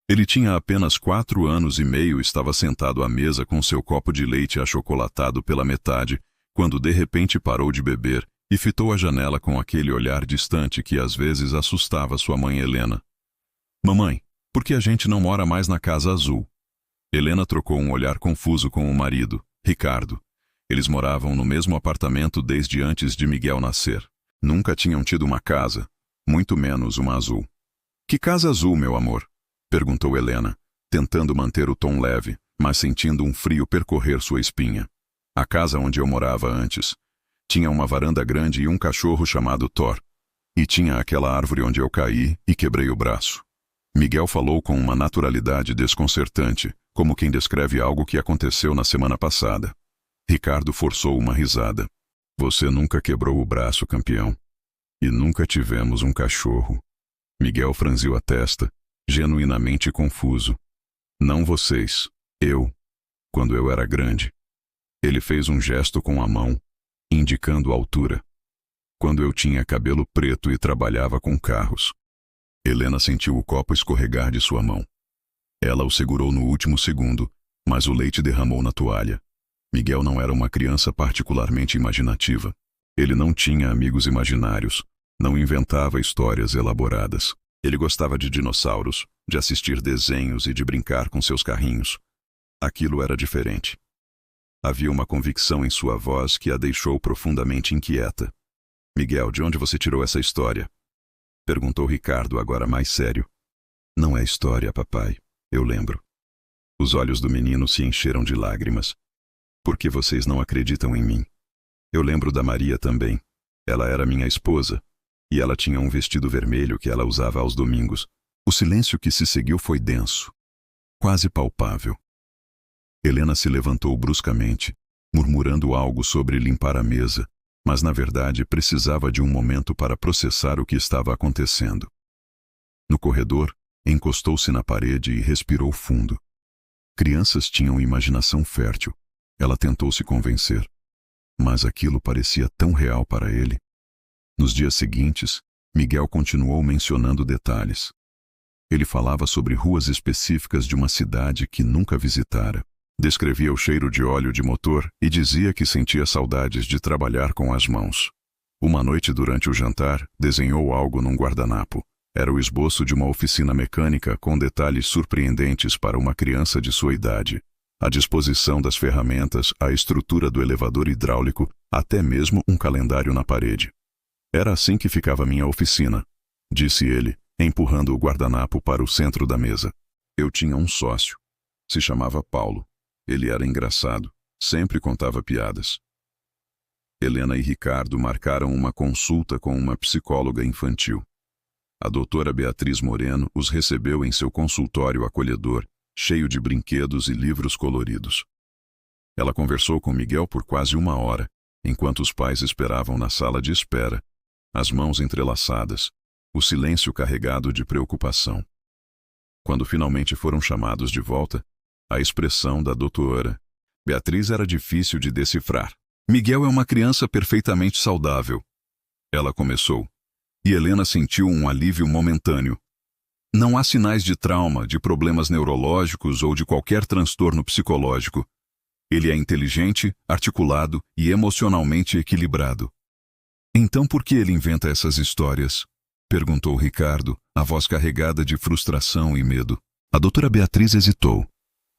Ele tinha apenas 4 anos e meio e estava sentado à mesa com seu copo de leite achocolatado pela metade, quando de repente parou de beber e fitou a janela com aquele olhar distante que às vezes assustava sua mãe Helena. Mamãe, por que a gente não mora mais na Casa Azul? Helena trocou um olhar confuso com o marido, Ricardo. Eles moravam no mesmo apartamento desde antes de Miguel nascer. Nunca tinham tido uma casa, muito menos uma azul. Que casa azul, meu amor? Perguntou Helena, tentando manter o tom leve, mas sentindo um frio percorrer sua espinha. A casa onde eu morava antes. Tinha uma varanda grande e um cachorro chamado Thor. E tinha aquela árvore onde eu caí e quebrei o braço. Miguel falou com uma naturalidade desconcertante, como quem descreve algo que aconteceu na semana passada. Ricardo forçou uma risada. Você nunca quebrou o braço, campeão. E nunca tivemos um cachorro. Miguel franziu a testa, genuinamente confuso. Não vocês, eu, quando eu era grande. Ele fez um gesto com a mão, indicando a altura. Quando eu tinha cabelo preto e trabalhava com carros. Helena sentiu o copo escorregar de sua mão. Ela o segurou no último segundo, mas o leite derramou na toalha. Miguel não era uma criança particularmente imaginativa. Ele não tinha amigos imaginários, não inventava histórias elaboradas. Ele gostava de dinossauros, de assistir desenhos e de brincar com seus carrinhos. Aquilo era diferente. Havia uma convicção em sua voz que a deixou profundamente inquieta. Miguel, de onde você tirou essa história? Perguntou Ricardo, agora mais sério. Não é história, papai. Eu lembro. Os olhos do menino se encheram de lágrimas. Por que vocês não acreditam em mim? Eu lembro da Maria também. Ela era minha esposa. E ela tinha um vestido vermelho que ela usava aos domingos. O silêncio que se seguiu foi denso, quase palpável. Helena se levantou bruscamente, murmurando algo sobre limpar a mesa, mas na verdade precisava de um momento para processar o que estava acontecendo. No corredor, encostou-se na parede e respirou fundo. Crianças tinham imaginação fértil. Ela tentou se convencer. Mas aquilo parecia tão real para ele. Nos dias seguintes, Miguel continuou mencionando detalhes. Ele falava sobre ruas específicas de uma cidade que nunca visitara. Descrevia o cheiro de óleo de motor e dizia que sentia saudades de trabalhar com as mãos. Uma noite durante o jantar, desenhou algo num guardanapo. Era o esboço de uma oficina mecânica com detalhes surpreendentes para uma criança de sua idade. A disposição das ferramentas, a estrutura do elevador hidráulico, até mesmo um calendário na parede. Era assim que ficava minha oficina, disse ele, empurrando o guardanapo para o centro da mesa. Eu tinha um sócio. Se chamava Paulo. Ele era engraçado. Sempre contava piadas. Helena e Ricardo marcaram uma consulta com uma psicóloga infantil. A doutora Beatriz Moreno os recebeu em seu consultório acolhedor, cheio de brinquedos e livros coloridos. Ela conversou com Miguel por quase 1 hora, enquanto os pais esperavam na sala de espera, as mãos entrelaçadas, o silêncio carregado de preocupação. Quando finalmente foram chamados de volta, a expressão da doutora Beatriz era difícil de decifrar. Miguel é uma criança perfeitamente saudável. Ela começou, e Helena sentiu um alívio momentâneo. Não há sinais de trauma, de problemas neurológicos ou de qualquer transtorno psicológico. Ele é inteligente, articulado e emocionalmente equilibrado. Então por que ele inventa essas histórias? Perguntou Ricardo, a voz carregada de frustração e medo. A doutora Beatriz hesitou.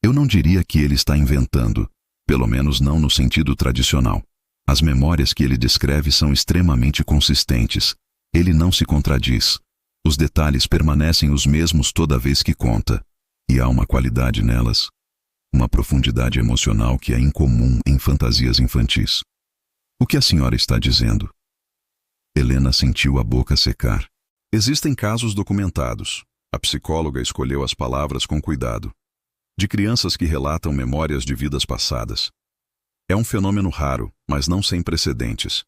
Eu não diria que ele está inventando, pelo menos não no sentido tradicional. As memórias que ele descreve são extremamente consistentes. Ele não se contradiz. Os detalhes permanecem os mesmos toda vez que conta. E há uma qualidade nelas. Uma profundidade emocional que é incomum em fantasias infantis. O que a senhora está dizendo? Helena sentiu a boca secar. Existem casos documentados. A psicóloga escolheu as palavras com cuidado. De crianças que relatam memórias de vidas passadas. É um fenômeno raro, mas não sem precedentes.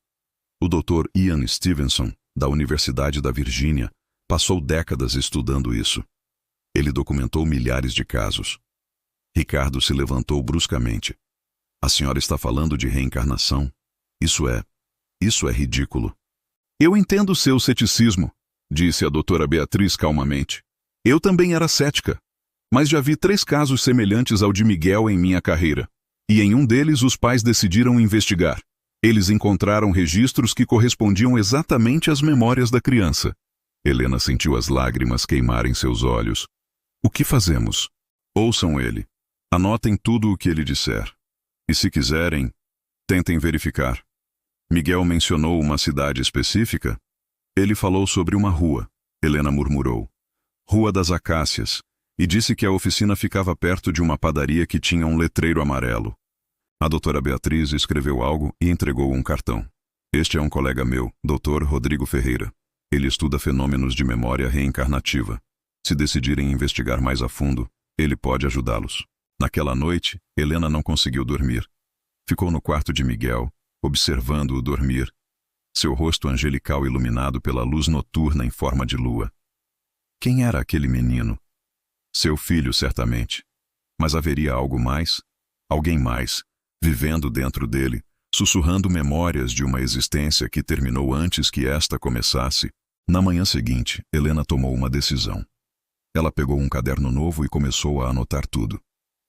O Dr. Ian Stevenson, da Universidade da Virgínia, passou décadas estudando isso. Ele documentou milhares de casos. Ricardo se levantou bruscamente. A senhora está falando de reencarnação? Isso é ridículo. Eu entendo seu ceticismo, disse a doutora Beatriz calmamente. Eu também era cética. Mas já vi 3 casos semelhantes ao de Miguel em minha carreira. E em um deles os pais decidiram investigar. Eles encontraram registros que correspondiam exatamente às memórias da criança. Helena sentiu as lágrimas queimarem seus olhos. O que fazemos? Ouçam ele. Anotem tudo o que ele disser. E se quiserem, tentem verificar. Miguel mencionou uma cidade específica? Ele falou sobre uma rua. Helena murmurou. Rua das Acácias. E disse que a oficina ficava perto de uma padaria que tinha um letreiro amarelo. A doutora Beatriz escreveu algo e entregou um cartão. Este é um colega meu, Dr. Rodrigo Ferreira. Ele estuda fenômenos de memória reencarnativa. Se decidirem investigar mais a fundo, ele pode ajudá-los. Naquela noite, Helena não conseguiu dormir. Ficou no quarto de Miguel, observando-o dormir. Seu rosto angelical iluminado pela luz noturna em forma de lua. Quem era aquele menino? Seu filho, certamente. Mas haveria algo mais? Alguém mais, vivendo dentro dele, sussurrando memórias de uma existência que terminou antes que esta começasse. Na manhã seguinte, Helena tomou uma decisão. Ela pegou um caderno novo e começou a anotar tudo.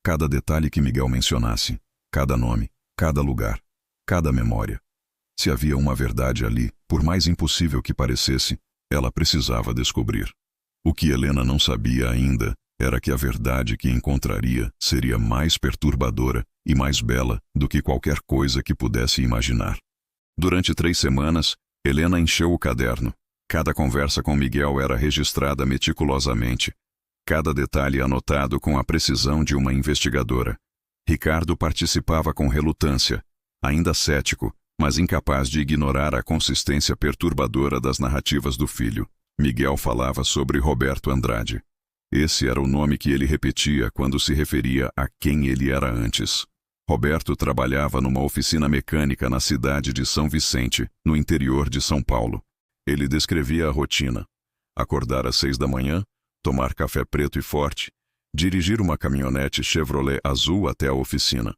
Cada detalhe que Miguel mencionasse, cada nome, cada lugar, cada memória. Se havia uma verdade ali, por mais impossível que parecesse, ela precisava descobrir. O que Helena não sabia ainda era que a verdade que encontraria seria mais perturbadora e mais bela do que qualquer coisa que pudesse imaginar. Durante 3 semanas, Helena encheu o caderno. Cada conversa com Miguel era registrada meticulosamente. Cada detalhe anotado com a precisão de uma investigadora. Ricardo participava com relutância, ainda cético, mas incapaz de ignorar a consistência perturbadora das narrativas do filho. Miguel falava sobre Roberto Andrade. Esse era o nome que ele repetia quando se referia a quem ele era antes. Roberto trabalhava numa oficina mecânica na cidade de São Vicente, no interior de São Paulo. Ele descrevia a rotina. Acordar às 6 da manhã, tomar café preto e forte, dirigir uma caminhonete Chevrolet azul até a oficina.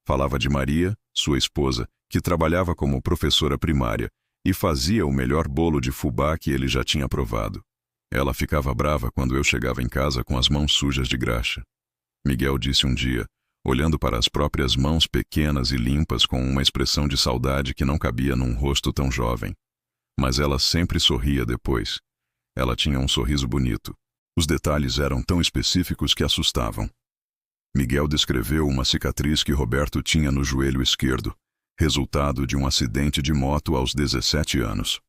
Falava de Maria, sua esposa, que trabalhava como professora primária e fazia o melhor bolo de fubá que ele já tinha provado. Ela ficava brava quando eu chegava em casa com as mãos sujas de graxa. Miguel disse um dia, olhando para as próprias mãos pequenas e limpas com uma expressão de saudade que não cabia num rosto tão jovem. Mas ela sempre sorria depois. Ela tinha um sorriso bonito. Os detalhes eram tão específicos que assustavam. Miguel descreveu uma cicatriz que Roberto tinha no joelho esquerdo, resultado de um acidente de moto aos 17 anos.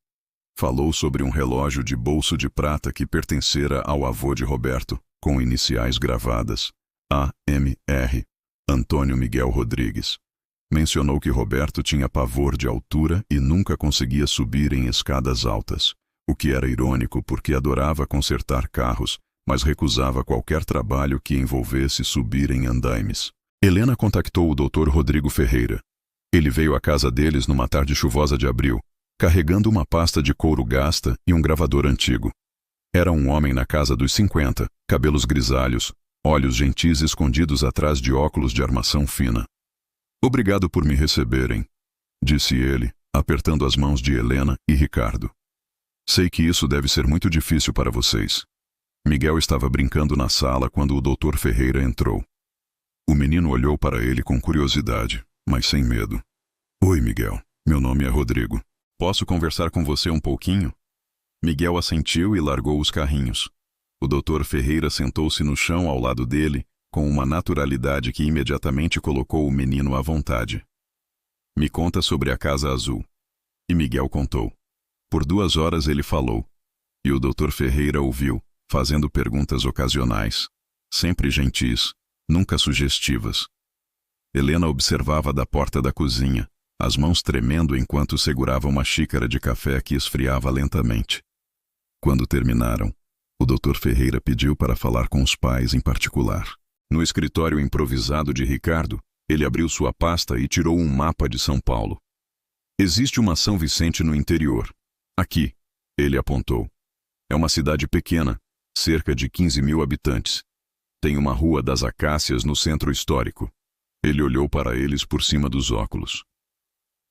Falou sobre um relógio de bolso de prata que pertencera ao avô de Roberto, com iniciais gravadas, A.M.R., Antônio Miguel Rodrigues. Mencionou que Roberto tinha pavor de altura e nunca conseguia subir em escadas altas, o que era irônico porque adorava consertar carros, mas recusava qualquer trabalho que envolvesse subir em andaimes. Helena contactou o Dr. Rodrigo Ferreira. Ele veio à casa deles numa tarde chuvosa de abril, carregando uma pasta de couro gasta e um gravador antigo. Era um homem na casa dos 50, cabelos grisalhos, olhos gentis escondidos atrás de óculos de armação fina. Obrigado por me receberem, disse ele, apertando as mãos de Helena e Ricardo. Sei que isso deve ser muito difícil para vocês. Miguel estava brincando na sala quando o Dr. Ferreira entrou. O menino olhou para ele com curiosidade, mas sem medo. Oi, Miguel. Meu nome é Rodrigo. Posso conversar com você um pouquinho? Miguel assentiu e largou os carrinhos. O Dr. Ferreira sentou-se no chão ao lado dele, com uma naturalidade que imediatamente colocou o menino à vontade. Me conta sobre a Casa Azul. E Miguel contou. Por 2 horas ele falou. E o Dr. Ferreira ouviu, fazendo perguntas ocasionais, sempre gentis, nunca sugestivas. Helena observava da porta da cozinha, as mãos tremendo enquanto segurava uma xícara de café que esfriava lentamente. Quando terminaram, o Dr. Ferreira pediu para falar com os pais em particular. No escritório improvisado de Ricardo, ele abriu sua pasta e tirou um mapa de São Paulo. Existe uma São Vicente no interior. Aqui, ele apontou. É uma cidade pequena, cerca de 15.000 habitantes. Tem uma Rua das Acácias no centro histórico. Ele olhou para eles por cima dos óculos.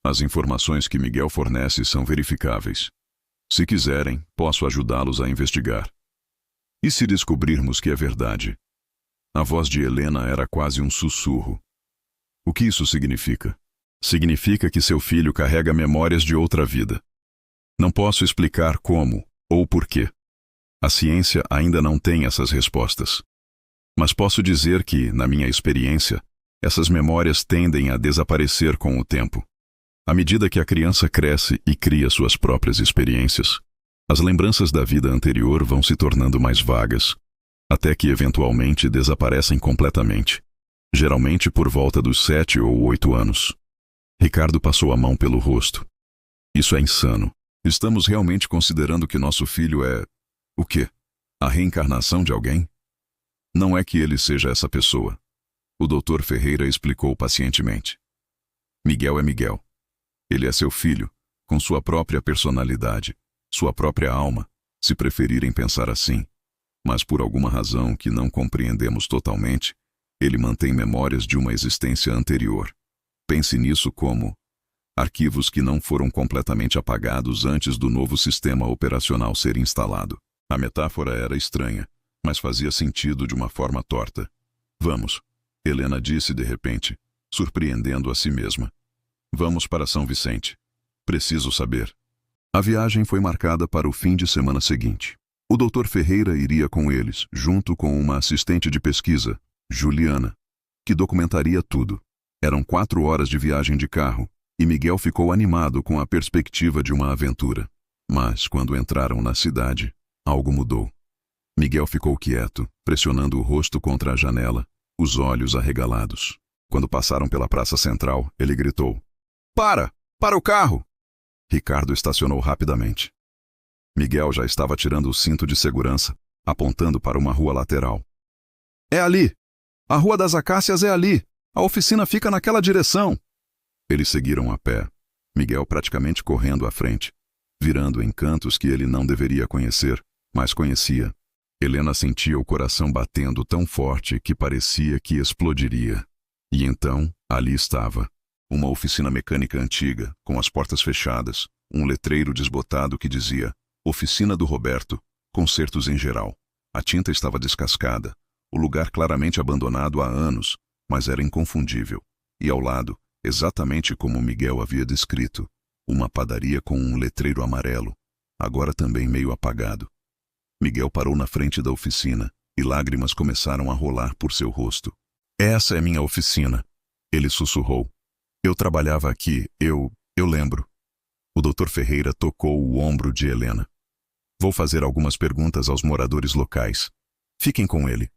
As informações que Miguel fornece são verificáveis. Se quiserem, posso ajudá-los a investigar. E se descobrirmos que é verdade? A voz de Helena era quase um sussurro. O que isso significa? Significa que seu filho carrega memórias de outra vida. Não posso explicar como ou porquê. A ciência ainda não tem essas respostas. Mas posso dizer que, na minha experiência, essas memórias tendem a desaparecer com o tempo. À medida que a criança cresce e cria suas próprias experiências, as lembranças da vida anterior vão se tornando mais vagas, até que eventualmente desaparecem completamente, geralmente por volta dos 7 ou 8 anos. Ricardo passou a mão pelo rosto. Isso é insano. Estamos realmente considerando que nosso filho é... o quê? A reencarnação de alguém? Não é que ele seja essa pessoa. O Dr. Ferreira explicou pacientemente. Miguel é Miguel. Ele é seu filho, com sua própria personalidade, sua própria alma, se preferirem pensar assim. Mas por alguma razão que não compreendemos totalmente, ele mantém memórias de uma existência anterior. Pense nisso como arquivos que não foram completamente apagados antes do novo sistema operacional ser instalado. A metáfora era estranha, mas fazia sentido de uma forma torta. Vamos, Helena disse de repente, surpreendendo a si mesma. Vamos para São Vicente. Preciso saber. A viagem foi marcada para o fim de semana seguinte. O Dr. Ferreira iria com eles, junto com uma assistente de pesquisa, Juliana, que documentaria tudo. Eram 4 horas de viagem de carro, e Miguel ficou animado com a perspectiva de uma aventura. Mas, quando entraram na cidade, algo mudou. Miguel ficou quieto, pressionando o rosto contra a janela, os olhos arregalados. Quando passaram pela praça central, ele gritou: Para! Para o carro! Ricardo estacionou rapidamente. Miguel já estava tirando o cinto de segurança, apontando para uma rua lateral. É ali! A Rua das Acácias é ali! A oficina fica naquela direção! Eles seguiram a pé, Miguel praticamente correndo à frente, virando em cantos que ele não deveria conhecer, mas conhecia. Helena sentia o coração batendo tão forte que parecia que explodiria. E então, ali estava. Uma oficina mecânica antiga, com as portas fechadas, um letreiro desbotado que dizia Oficina do Roberto, consertos em geral. A tinta estava descascada, o lugar claramente abandonado há anos, mas era inconfundível. E ao lado, exatamente como Miguel havia descrito, uma padaria com um letreiro amarelo, agora também meio apagado. Miguel parou na frente da oficina e lágrimas começaram a rolar por seu rosto. Essa é minha oficina, ele sussurrou. Eu trabalhava aqui, eu lembro. O Dr. Ferreira tocou o ombro de Helena. Vou fazer algumas perguntas aos moradores locais. Fiquem com ele.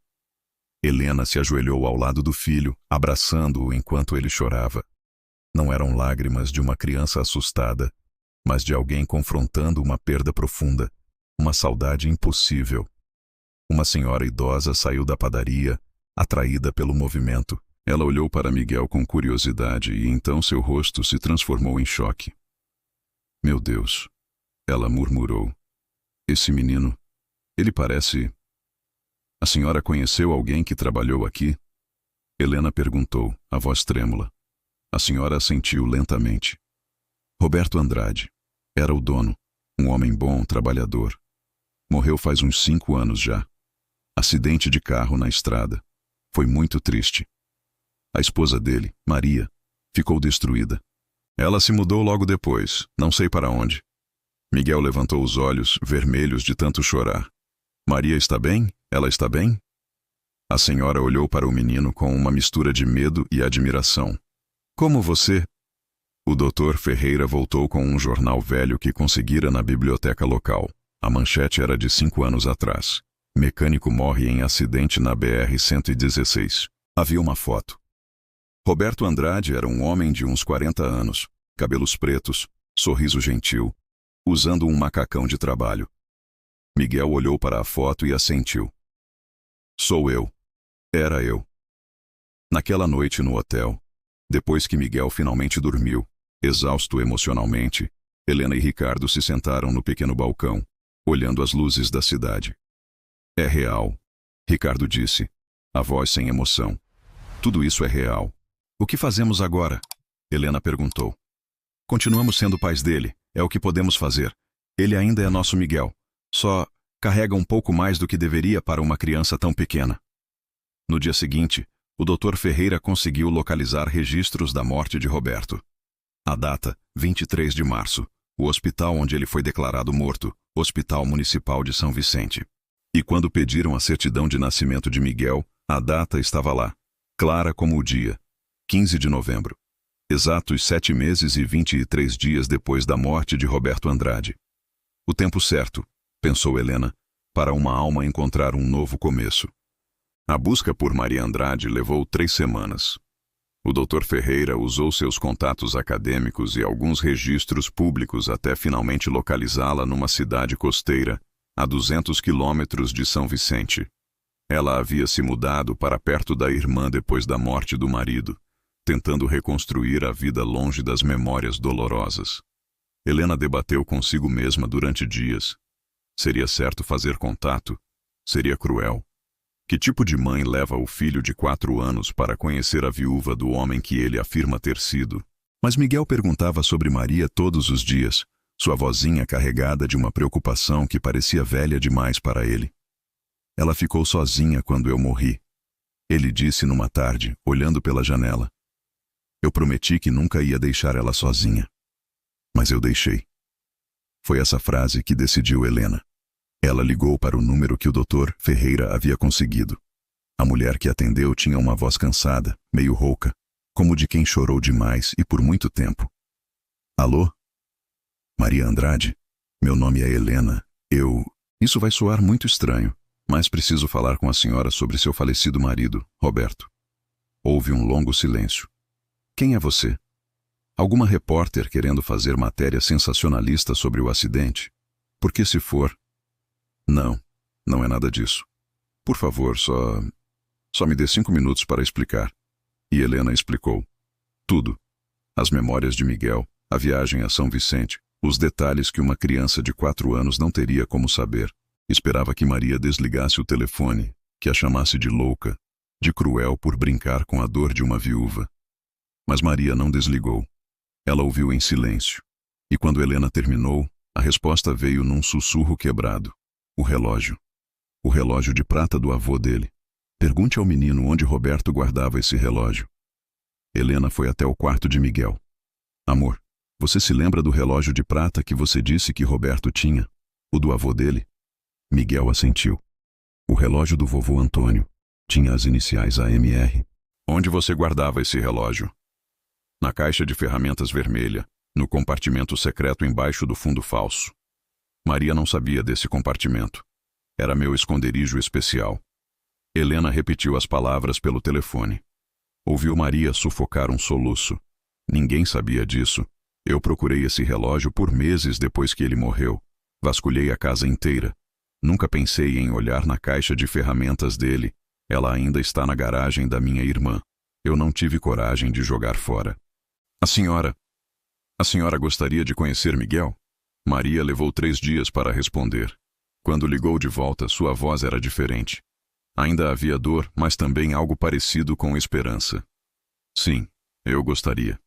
Helena se ajoelhou ao lado do filho, abraçando-o enquanto ele chorava. Não eram lágrimas de uma criança assustada, mas de alguém confrontando uma perda profunda, uma saudade impossível. Uma senhora idosa saiu da padaria, atraída pelo movimento. Ela olhou para Miguel com curiosidade e então seu rosto se transformou em choque. Meu Deus, ela murmurou. Esse menino, ele parece... A senhora conheceu alguém que trabalhou aqui? Helena perguntou, a voz trêmula. A senhora assentiu lentamente. Roberto Andrade. Era o dono, um homem bom, trabalhador. Morreu faz uns 5 anos já. Acidente de carro na estrada. Foi muito triste. A esposa dele, Maria, ficou destruída. Ela se mudou logo depois, não sei para onde. Miguel levantou os olhos, vermelhos de tanto chorar. Maria está bem? Ela está bem? A senhora olhou para o menino com uma mistura de medo e admiração. Como você? O Dr. Ferreira voltou com um jornal velho que conseguira na biblioteca local. A manchete era de 5 anos atrás. Mecânico morre em acidente na BR-116. Havia uma foto. Roberto Andrade era um homem de uns 40 anos, cabelos pretos, sorriso gentil, usando um macacão de trabalho. Miguel olhou para a foto e assentiu. Sou eu. Era eu. Naquela noite no hotel, depois que Miguel finalmente dormiu, exausto emocionalmente, Helena e Ricardo se sentaram no pequeno balcão, olhando as luzes da cidade. É real, Ricardo disse, a voz sem emoção. Tudo isso é real. O que fazemos agora? Helena perguntou. Continuamos sendo pais dele, é o que podemos fazer. Ele ainda é nosso Miguel. Só carrega um pouco mais do que deveria para uma criança tão pequena. No dia seguinte, o Dr. Ferreira conseguiu localizar registros da morte de Roberto. A data, 23 de março. O hospital onde ele foi declarado morto, Hospital Municipal de São Vicente. E quando pediram a certidão de nascimento de Miguel, a data estava lá, clara como o dia, 15 de novembro. Exatos 7 meses e 23 dias depois da morte de Roberto Andrade. O tempo certo, pensou Helena, para uma alma encontrar um novo começo. A busca por Maria Andrade levou 3 semanas. O Dr. Ferreira usou seus contatos acadêmicos e alguns registros públicos até finalmente localizá-la numa cidade costeira, a 200 quilômetros de São Vicente. Ela havia se mudado para perto da irmã depois da morte do marido, tentando reconstruir a vida longe das memórias dolorosas. Helena debateu consigo mesma durante dias. Seria certo fazer contato? Seria cruel. Que tipo de mãe leva o filho de 4 anos para conhecer a viúva do homem que ele afirma ter sido? Mas Miguel perguntava sobre Maria todos os dias, sua vozinha carregada de uma preocupação que parecia velha demais para ele. Ela ficou sozinha quando eu morri. Ele disse numa tarde, olhando pela janela. Eu prometi que nunca ia deixar ela sozinha. Mas eu deixei. Foi essa frase que decidiu Helena. Ela ligou para o número que o Dr. Ferreira havia conseguido. A mulher que atendeu tinha uma voz cansada, meio rouca, como de quem chorou demais e por muito tempo. Alô? Maria Andrade? Meu nome é Helena. Isso vai soar muito estranho, mas preciso falar com a senhora sobre seu falecido marido, Roberto. Houve um longo silêncio. Quem é você? Alguma repórter querendo fazer matéria sensacionalista sobre o acidente? Porque se for... Não, não é nada disso. Por favor, só me dê 5 minutos para explicar. E Helena explicou. Tudo. As memórias de Miguel, a viagem a São Vicente, os detalhes que uma criança de 4 anos não teria como saber. Esperava que Maria desligasse o telefone, que a chamasse de louca, de cruel por brincar com a dor de uma viúva. Mas Maria não desligou. Ela ouviu em silêncio. E quando Helena terminou, a resposta veio num sussurro quebrado. O relógio. O relógio de prata do avô dele. Pergunte ao menino onde Roberto guardava esse relógio. Helena foi até o quarto de Miguel. Amor, você se lembra do relógio de prata que você disse que Roberto tinha? O do avô dele? Miguel assentiu. O relógio do vovô Antônio. Tinha as iniciais AMR. Onde você guardava esse relógio? Na caixa de ferramentas vermelha, no compartimento secreto embaixo do fundo falso. Maria não sabia desse compartimento. Era meu esconderijo especial. Helena repetiu as palavras pelo telefone. Ouviu Maria sufocar um soluço. Ninguém sabia disso. Eu procurei esse relógio por meses depois que ele morreu. Vasculhei a casa inteira. Nunca pensei em olhar na caixa de ferramentas dele. Ela ainda está na garagem da minha irmã. Eu não tive coragem de jogar fora. A senhora gostaria de conhecer Miguel? Maria levou 3 dias para responder. Quando ligou de volta, sua voz era diferente. Ainda havia dor, mas também algo parecido com esperança. Sim, eu gostaria.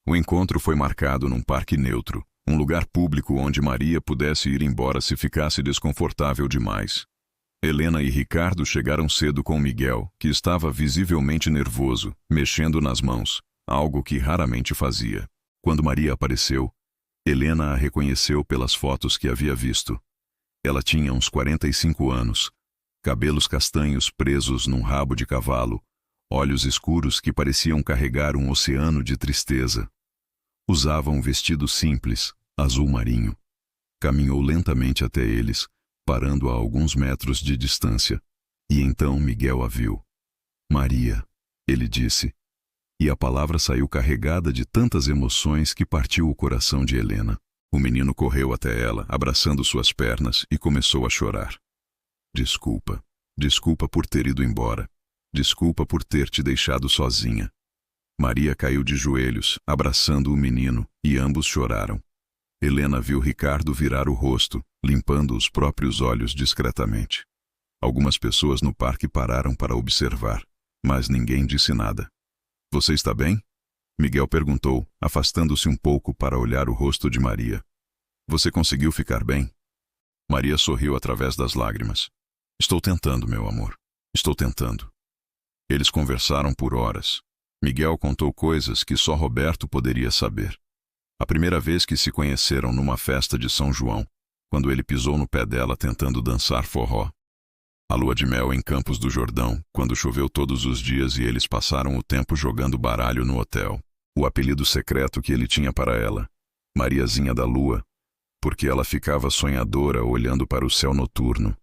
O encontro foi marcado num parque neutro, um lugar público onde Maria pudesse ir embora se ficasse desconfortável demais. Helena e Ricardo chegaram cedo com Miguel, que estava visivelmente nervoso, mexendo nas mãos, algo que raramente fazia. Quando Maria apareceu, Helena a reconheceu pelas fotos que havia visto. Ela tinha uns 45 anos, cabelos castanhos presos num rabo de cavalo, olhos escuros que pareciam carregar um oceano de tristeza. Usava um vestido simples, azul marinho. Caminhou lentamente até eles, parando a alguns metros de distância. E então Miguel a viu. Maria, ele disse. E a palavra saiu carregada de tantas emoções que partiu o coração de Helena. O menino correu até ela, abraçando suas pernas, e começou a chorar. Desculpa. Desculpa por ter ido embora. Desculpa por ter te deixado sozinha. Maria caiu de joelhos, abraçando o menino, e ambos choraram. Helena viu Ricardo virar o rosto, limpando os próprios olhos discretamente. Algumas pessoas no parque pararam para observar, mas ninguém disse nada. Você está bem? Miguel perguntou, afastando-se um pouco para olhar o rosto de Maria. Você conseguiu ficar bem? Maria sorriu através das lágrimas. Estou tentando, meu amor. Estou tentando. Eles conversaram por horas. Miguel contou coisas que só Roberto poderia saber. A primeira vez que se conheceram numa festa de São João, quando ele pisou no pé dela tentando dançar forró. A lua de mel em Campos do Jordão, quando choveu todos os dias e eles passaram o tempo jogando baralho no hotel. O apelido secreto que ele tinha para ela, Mariazinha da Lua, porque ela ficava sonhadora olhando para o céu noturno.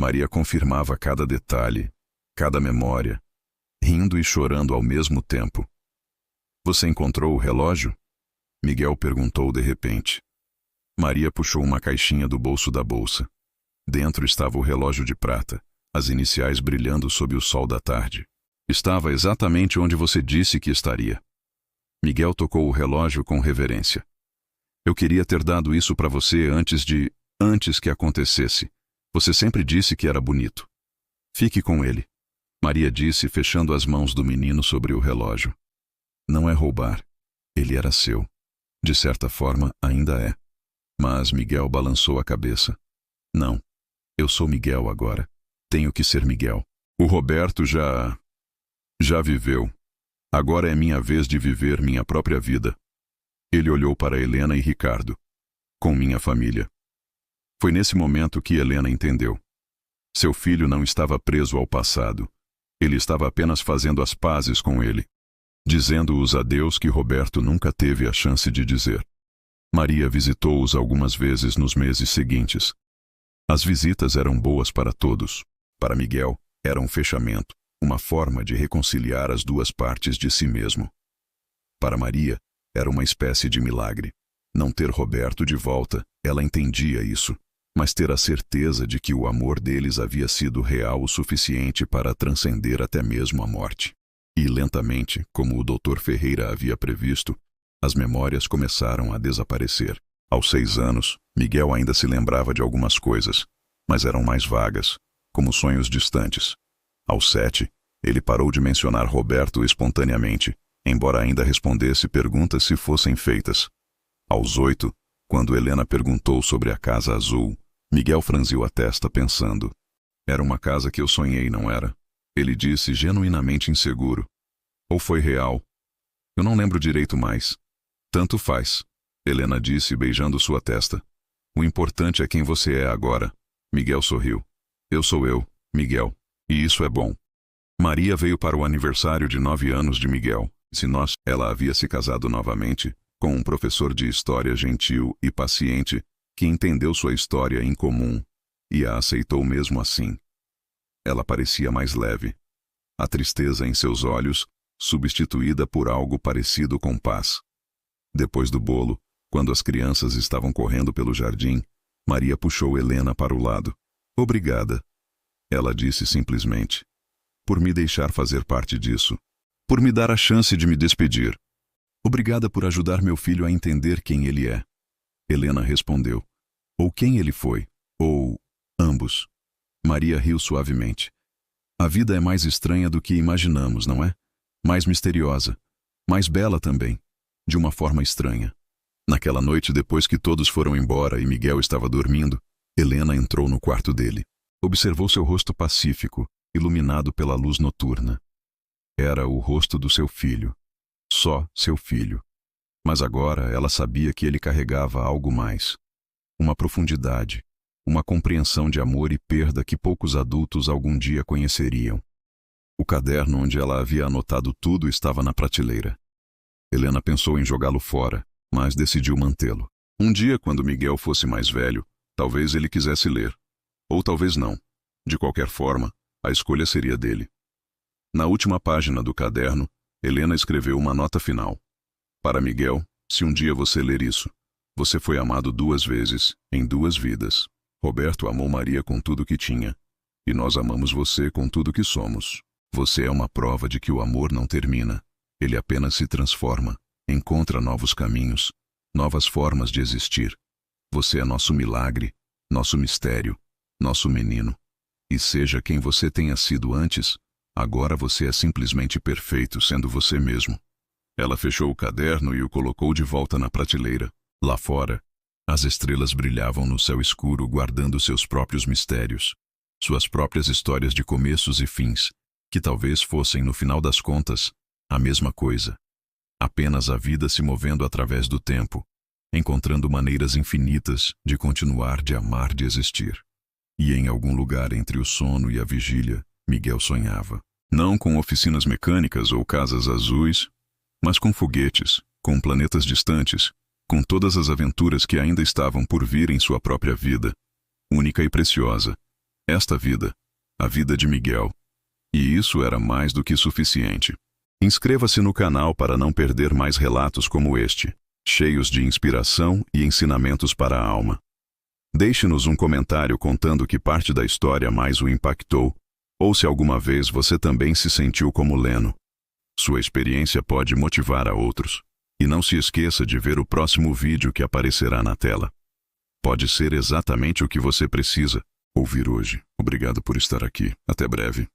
Maria confirmava cada detalhe, cada memória, rindo e chorando ao mesmo tempo. Você encontrou o relógio? Miguel perguntou de repente. Maria puxou uma caixinha do bolso da bolsa. Dentro estava o relógio de prata, as iniciais brilhando sob o sol da tarde. Estava exatamente onde você disse que estaria. Miguel tocou o relógio com reverência. Eu queria ter dado isso para você antes que acontecesse. Você sempre disse que era bonito. Fique com ele, Maria disse, fechando as mãos do menino sobre o relógio. Não é roubar. Ele era seu. De certa forma, ainda é. Mas Miguel balançou a cabeça. Não. Eu sou Miguel agora. Tenho que ser Miguel. O Roberto já viveu. Agora é minha vez de viver minha própria vida. Ele olhou para Helena e Ricardo. Com minha família. Foi nesse momento que Helena entendeu. Seu filho não estava preso ao passado. Ele estava apenas fazendo as pazes com ele. Dizendo os adeus que Roberto nunca teve a chance de dizer. Maria visitou-os algumas vezes nos meses seguintes. As visitas eram boas para todos. Para Miguel, era um fechamento, uma forma de reconciliar as duas partes de si mesmo. Para Maria, era uma espécie de milagre. Não ter Roberto de volta, ela entendia isso, mas ter a certeza de que o amor deles havia sido real o suficiente para transcender até mesmo a morte. E lentamente, como o Dr. Ferreira havia previsto, as memórias começaram a desaparecer. Aos 6 anos, Miguel ainda se lembrava de algumas coisas, mas eram mais vagas, como sonhos distantes. Aos 7, ele parou de mencionar Roberto espontaneamente, embora ainda respondesse perguntas se fossem feitas. Aos 8, quando Helena perguntou sobre a Casa Azul, Miguel franziu a testa pensando. Era uma casa que eu sonhei, não era? Ele disse genuinamente inseguro. Ou foi real? Eu não lembro direito mais. Tanto faz. Helena disse, beijando sua testa. O importante é quem você é agora. Miguel sorriu. Eu sou eu, Miguel. E isso é bom. Maria veio para o aniversário de 9 anos de Miguel. Ela havia se casado novamente, com um professor de história gentil e paciente, que entendeu sua história em comum, e a aceitou mesmo assim. Ela parecia mais leve. A tristeza em seus olhos, substituída por algo parecido com paz. Depois do bolo, quando as crianças estavam correndo pelo jardim, Maria puxou Helena para o lado. Obrigada. Ela disse simplesmente. Por me deixar fazer parte disso. Por me dar a chance de me despedir. Obrigada por ajudar meu filho a entender quem ele é. Helena respondeu. Ou quem ele foi. Ou ambos. Maria riu suavemente. A vida é mais estranha do que imaginamos, não é? Mais misteriosa. Mais bela também. De uma forma estranha. Naquela noite, depois que todos foram embora e Miguel estava dormindo, Helena entrou no quarto dele. Observou seu rosto pacífico, iluminado pela luz noturna. Era o rosto do seu filho. Só seu filho. Mas agora ela sabia que ele carregava algo mais. Uma profundidade, uma compreensão de amor e perda que poucos adultos algum dia conheceriam. O caderno onde ela havia anotado tudo estava na prateleira. Helena pensou em jogá-lo fora, mas decidiu mantê-lo. Um dia, quando Miguel fosse mais velho, talvez ele quisesse ler. Ou talvez não. De qualquer forma, a escolha seria dele. Na última página do caderno, Helena escreveu uma nota final. Para Miguel, se um dia você ler isso, você foi amado 2 vezes, em 2 vidas. Roberto amou Maria com tudo que tinha. E nós amamos você com tudo que somos. Você é uma prova de que o amor não termina. Ele apenas se transforma. Encontra novos caminhos, novas formas de existir. Você é nosso milagre, nosso mistério, nosso menino. E seja quem você tenha sido antes, agora você é simplesmente perfeito sendo você mesmo. Ela fechou o caderno e o colocou de volta na prateleira. Lá fora, as estrelas brilhavam no céu escuro guardando seus próprios mistérios. suas próprias histórias de começos e fins, que talvez fossem, no final das contas, a mesma coisa. Apenas a vida se movendo através do tempo, encontrando maneiras infinitas de continuar, de amar, de existir. E em algum lugar entre o sono e a vigília, Miguel sonhava. Não com oficinas mecânicas ou casas azuis, mas com foguetes, com planetas distantes, com todas as aventuras que ainda estavam por vir em sua própria vida, única e preciosa. Esta vida, a vida de Miguel. E isso era mais do que suficiente. Inscreva-se no canal para não perder mais relatos como este, cheios de inspiração e ensinamentos para a alma. Deixe-nos um comentário contando que parte da história mais o impactou, ou se alguma vez você também se sentiu como Leno. Sua experiência pode motivar a outros. E não se esqueça de ver o próximo vídeo que aparecerá na tela. Pode ser exatamente o que você precisa ouvir hoje. Obrigado por estar aqui. Até breve.